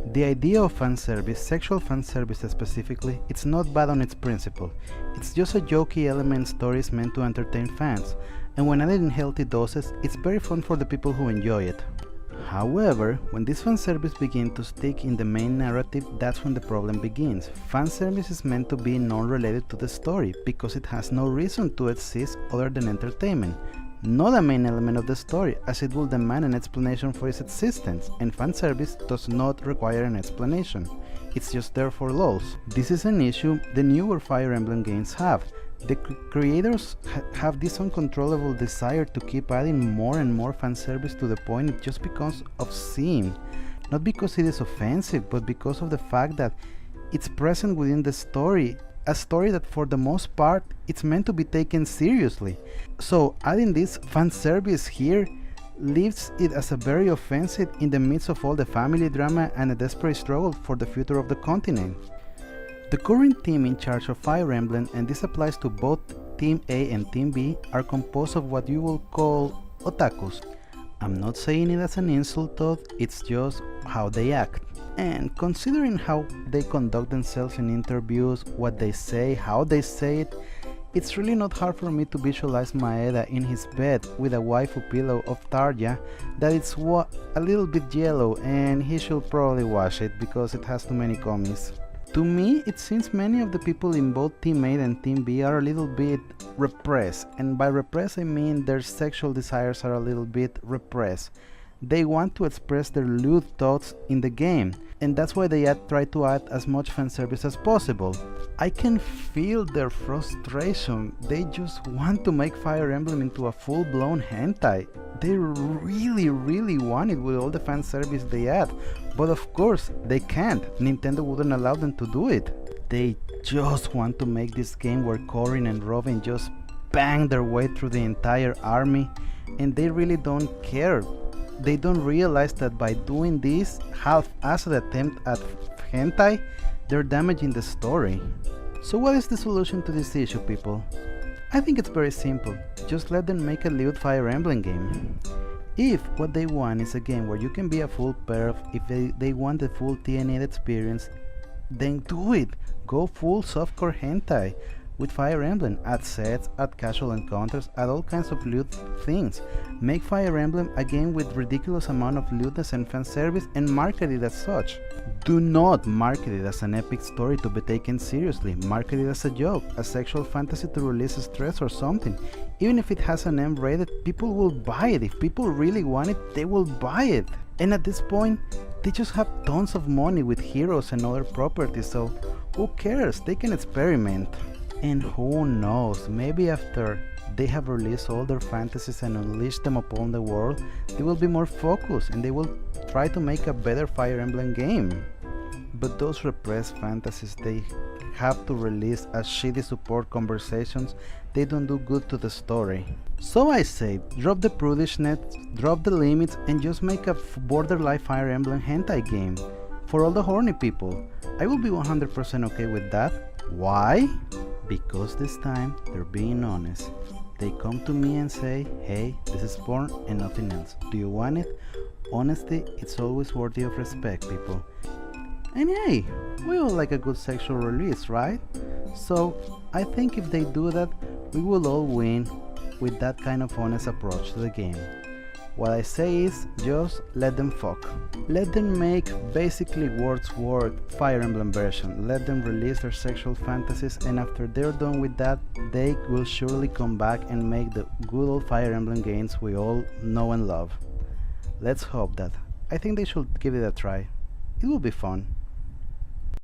The idea of fanservice, sexual fanservice specifically, it's not bad on its principle. It's just a jokey element stories meant to entertain fans, and when added in healthy doses, it's very fun for the people who enjoy it. However, when this fanservice begins to stick in the main narrative, that's when the problem begins. Fanservice is meant to be non-related to the story, because it has no reason to exist other than entertainment. Not a main element of the story, as it will demand an explanation for its existence, and fanservice does not require an explanation. It's just there for lulz. This is an issue the newer Fire Emblem games have. The creators have this uncontrollable desire to keep adding more and more fanservice to the point it just becomes obscene. Not because it is offensive, but because of the fact that it's present within the story, a story that for the most part it's meant to be taken seriously. So adding this fanservice here leaves it as a very offensive in the midst of all the family drama and a desperate struggle for the future of the continent. The current team in charge of Fire Emblem, and this applies to both Team A and Team B, are composed of what you will call otakus. I'm not saying it as an insult though, it's just how they act. And considering how they conduct themselves in interviews, what they say, how they say it, it's really not hard for me to visualize Maeda in his bed with a waifu pillow of Tarja that it's a little bit yellow and he should probably wash it because it has too many commies. To me, it seems many of the people in both Team A and Team B are a little bit repressed, and by repressed I mean their sexual desires are a little bit repressed. They want to express their lewd thoughts in the game, and that's why they try to add as much fanservice as possible. I can feel their frustration. They just want to make Fire Emblem into a full-blown hentai. They really want it with all the fanservice they add, but of course they can't. Nintendo wouldn't allow them to do it. They just want to make this game where Corrin and Robin just bang their way through the entire army, and they really don't care. They don't realize that by doing this half-assed attempt at hentai, they're damaging the story. So what is the solution to this issue, people? I think it's very simple. Just let them make a lewd Fire Emblem game. If what they want is a game where you can be a full perv, if they want the full TNA experience, then do it. Go full softcore hentai with Fire Emblem. Add sets, add casual encounters, add all kinds of lewd things. Make Fire Emblem a game with ridiculous amount of lewdness and fanservice and market it as such. Do not market it as an epic story to be taken seriously. Market it as a joke, a sexual fantasy to release stress or something. Even if it has an M rated, people will buy it. If people really want it, they will buy it. And at this point, they just have tons of money with heroes and other properties, so who cares? They can experiment. And who knows, maybe after they have released all their fantasies and unleashed them upon the world, they will be more focused and they will try to make a better Fire Emblem game. But those repressed fantasies they have to release as shitty support conversations, they don't do good to the story. So I say, drop the prudishness, drop the limits, and just make a borderline Fire Emblem hentai game. For all the horny people, I will be 100% okay with that. Why? Because this time they're being honest. They come to me and say, hey, this is porn and nothing else. Do you want it? Honesty, it's always worthy of respect, people. And hey, we all like a good sexual release, right? So I think if they do that, we will all win with that kind of honest approach to the game. What I say is, just let them fuck. Let them make basically World's War Fire Emblem version. Let them release their sexual fantasies, and after they're done with that, they will surely come back and make the good old Fire Emblem games we all know and love. Let's hope that. I think they should give it a try. It will be fun.